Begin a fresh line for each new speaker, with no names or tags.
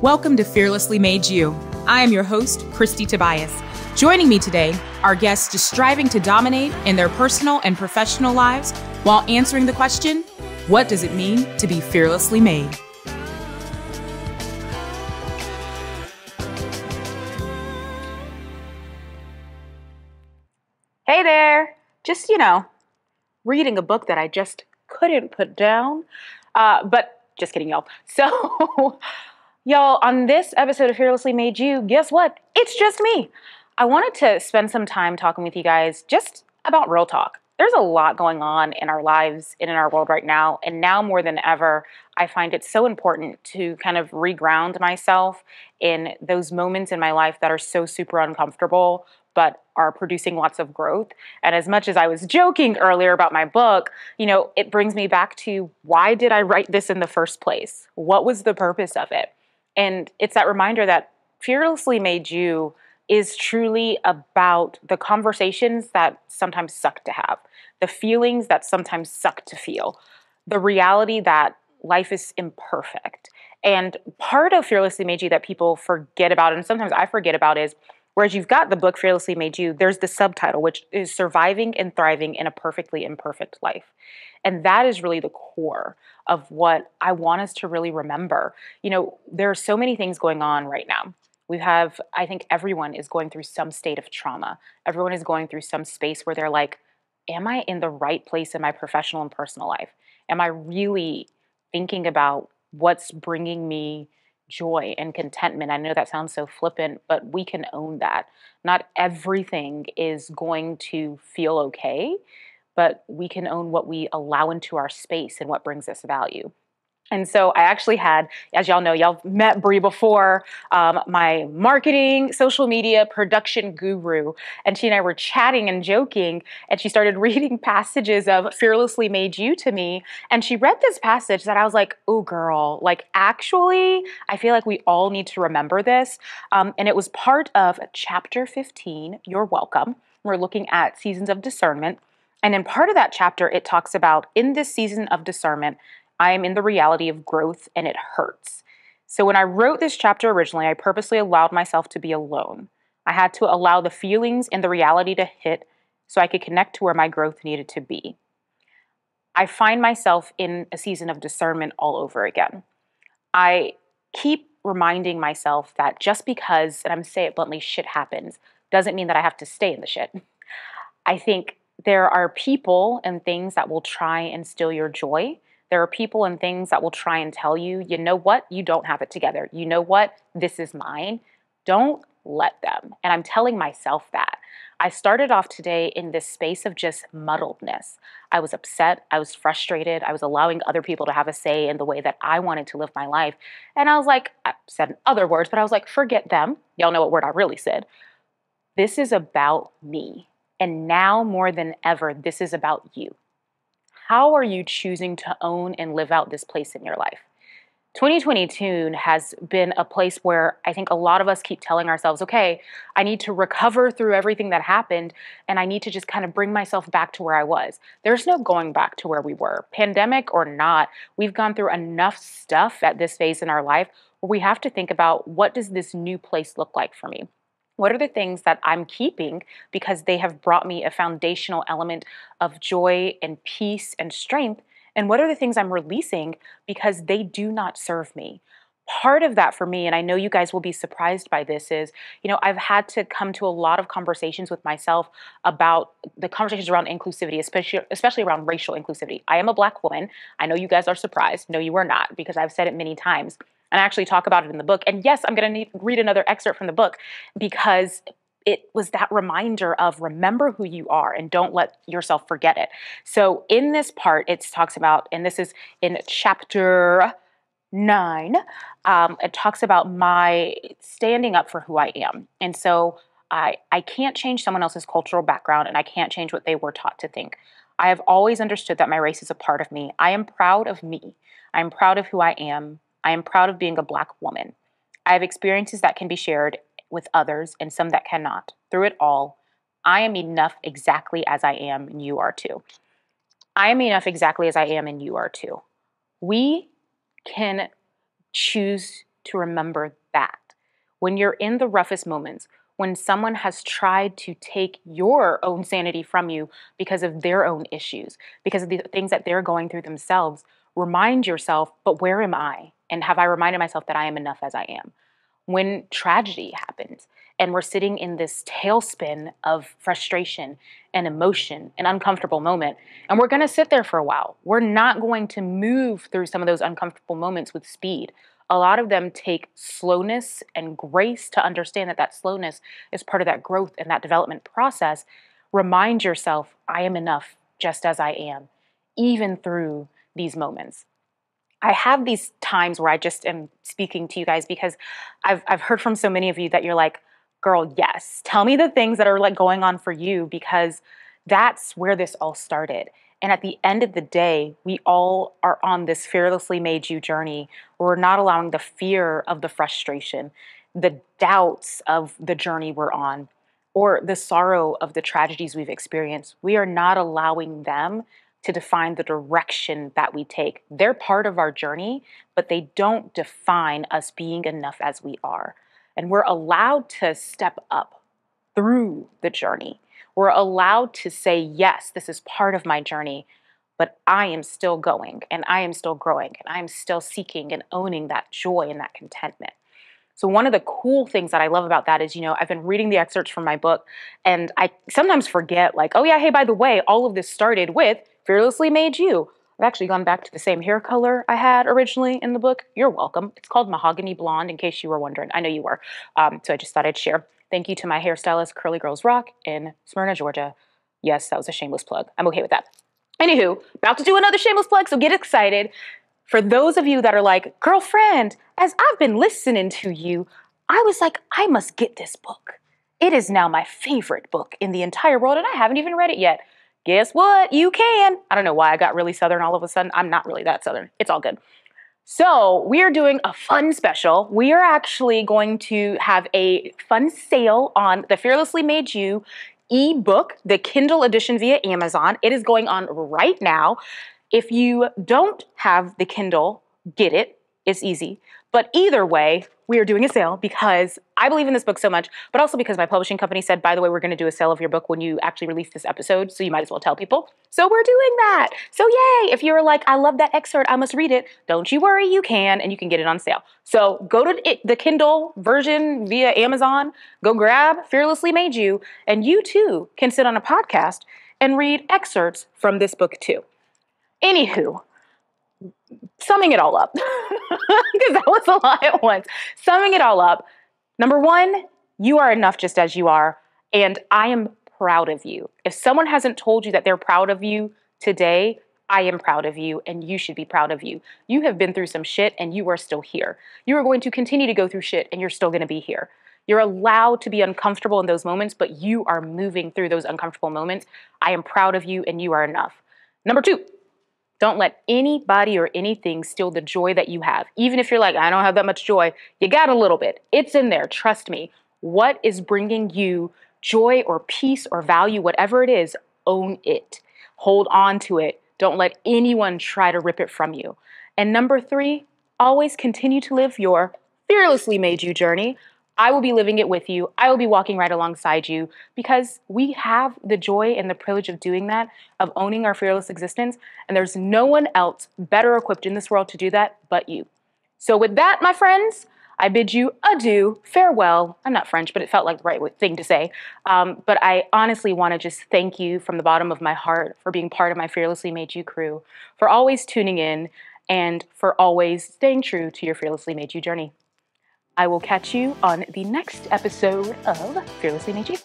Welcome to Fearlessly Made You. I am your host, Kristie Tobias. Joining me today are guests just striving to dominate in their personal and professional lives while answering the question, what does it mean to be fearlessly made? Hey there. Just, reading a book that I just couldn't put down. But just kidding, y'all. So, y'all, on this episode of Fearlessly Made You, guess what? It's just me. I wanted to spend some time talking with you guys just about real talk. There's a lot going on in our lives and in our world right now. And now more than ever, I find it so important to kind of reground myself in those moments in my life that are so super uncomfortable, but are producing lots of growth. And as much as I was joking earlier about my book, it brings me back to, why did I write this in the first place? What was the purpose of it? And it's that reminder that Fearlessly Made You is truly about the conversations that sometimes suck to have, the feelings that sometimes suck to feel, the reality that life is imperfect. And part of Fearlessly Made You that people forget about, and sometimes I forget about, is whereas you've got the book Fearlessly Made You, there's the subtitle, which is Surviving and Thriving in a Perfectly Imperfect Life. And that is really the core of what I want us to really remember. There are so many things going on right now. I think everyone is going through some state of trauma. Everyone is going through some space where they're like, am I in the right place in my professional and personal life? Am I really thinking about what's bringing me joy and contentment? I know that sounds so flippant, but we can own that. Not everything is going to feel okay, but we can own what we allow into our space and what brings us value. And so I actually had, as y'all know, y'all met Bree before, my marketing, social media, production guru, and she and I were chatting and joking, and she started reading passages of Fearlessly Made You to me, and she read this passage that I was like, oh girl, actually, I feel like we all need to remember this, and it was part of chapter 15, You're Welcome. We're looking at seasons of discernment, and in part of that chapter, it talks about, in this season of discernment, I am in the reality of growth and it hurts. So when I wrote this chapter originally, I purposely allowed myself to be alone. I had to allow the feelings and the reality to hit so I could connect to where my growth needed to be. I find myself in a season of discernment all over again. I keep reminding myself that just because, and I'm going to say it bluntly, shit happens, doesn't mean that I have to stay in the shit. I think there are people and things that will try and steal your joy. There are people and things that will try and tell you, you know what, you don't have it together. You know what, this is mine. Don't let them. And I'm telling myself that. I started off today in this space of just muddledness. I was upset. I was frustrated. I was allowing other people to have a say in the way that I wanted to live my life. And I was like, I said in other words, but I was like, forget them. Y'all know what word I really said. This is about me. And now more than ever, this is about you. How are you choosing to own and live out this place in your life? 2022 has been a place where I think a lot of us keep telling ourselves, okay, I need to recover through everything that happened, and I need to just kind of bring myself back to where I was. There's no going back to where we were. Pandemic or not, we've gone through enough stuff at this phase in our life where we have to think about, what does this new place look like for me? What are the things that I'm keeping because they have brought me a foundational element of joy and peace and strength? And what are the things I'm releasing because they do not serve me? Part of that for me, and I know you guys will be surprised by this, is, I've had to come to a lot of conversations with myself about the conversations around inclusivity, especially around racial inclusivity. I am a Black woman. I know you guys are surprised. No, you are not, because I've said it many times. And I actually talk about it in the book. And yes, I'm going to read another excerpt from the book because it was that reminder of, remember who you are and don't let yourself forget it. So in this part, it talks about, and this is in chapter 9, it talks about my standing up for who I am. And so I can't change someone else's cultural background, and I can't change what they were taught to think. I have always understood that my race is a part of me. I am proud of me. I am proud of who I am. I am proud of being a Black woman. I have experiences that can be shared with others and some that cannot. Through it all, I am enough exactly as I am, and you are too. I am enough exactly as I am, and you are too. We can choose to remember that. When you're in the roughest moments, when someone has tried to take your own sanity from you because of their own issues, because of the things that they're going through themselves, remind yourself, but where am I? And have I reminded myself that I am enough as I am? When tragedy happens and we're sitting in this tailspin of frustration and emotion, an uncomfortable moment, and we're going to sit there for a while. We're not going to move through some of those uncomfortable moments with speed. A lot of them take slowness and grace to understand that that slowness is part of that growth and that development process. Remind yourself, I am enough just as I am, even through these moments. I have these times where I just am speaking to you guys because I've heard from so many of you that you're like, girl, yes, tell me the things that are like going on for you, because that's where this all started. And at the end of the day, we all are on this fearlessly made you journey where we're not allowing the fear of the frustration, the doubts of the journey we're on, or the sorrow of the tragedies we've experienced. We are not allowing them to define the direction that we take. They're part of our journey, but they don't define us being enough as we are. And we're allowed to step up through the journey. We're allowed to say, yes, this is part of my journey, but I am still going and I am still growing and I am still seeking and owning that joy and that contentment. So one of the cool things that I love about that is, I've been reading the excerpts from my book and I sometimes forget like, oh yeah, hey, by the way, all of this started with Fearlessly Made You. I've actually gone back to the same hair color I had originally in the book. You're welcome. It's called Mahogany Blonde, in case you were wondering. I know you were. So I just thought I'd share. Thank you to my hairstylist, Curly Girls Rock in Smyrna, Georgia. Yes, that was a shameless plug. I'm okay with that. Anywho, about to do another shameless plug, so get excited. For those of you that are like, girlfriend, as I've been listening to you, I was like, I must get this book. It is now my favorite book in the entire world, and I haven't even read it yet. Guess what? You can. I don't know why I got really Southern all of a sudden. I'm not really that Southern. It's all good. So we are doing a fun special. We are actually going to have a fun sale on the Fearlessly Made You ebook, the Kindle edition via Amazon. It is going on right now. If you don't have the Kindle, get it. It's easy. But either way, we are doing a sale because I believe in this book so much, but also because my publishing company said, by the way, we're going to do a sale of your book when you actually release this episode, so you might as well tell people. So we're doing that. So yay! If you're like, I love that excerpt, I must read it, don't you worry, you can, and you can get it on sale. So go to the Kindle version via Amazon, go grab Fearlessly Made You, and you too can sit on a podcast and read excerpts from this book too. Anywho, summing it all up, because that was a lot at once. Summing it all up, number one, you are enough just as you are, and I am proud of you. If someone hasn't told you that they're proud of you today, I am proud of you, and you should be proud of you. You have been through some shit, and you are still here. You are going to continue to go through shit, and you're still going to be here. You're allowed to be uncomfortable in those moments, but you are moving through those uncomfortable moments. I am proud of you, and you are enough. Number two, don't let anybody or anything steal the joy that you have. Even if you're like, I don't have that much joy, you got a little bit. It's in there, trust me. What is bringing you joy or peace or value, whatever it is, own it. Hold on to it. Don't let anyone try to rip it from you. And number three, always continue to live your Fearlessly Made You journey. I will be living it with you. I will be walking right alongside you because we have the joy and the privilege of doing that, of owning our fearless existence. And there's no one else better equipped in this world to do that but you. So with that, my friends, I bid you adieu, farewell. I'm not French, but it felt like the right thing to say. But I honestly want to just thank you from the bottom of my heart for being part of my Fearlessly Made You crew, for always tuning in, and for always staying true to your Fearlessly Made You journey. I will catch you on the next episode of Fearlessly Made You.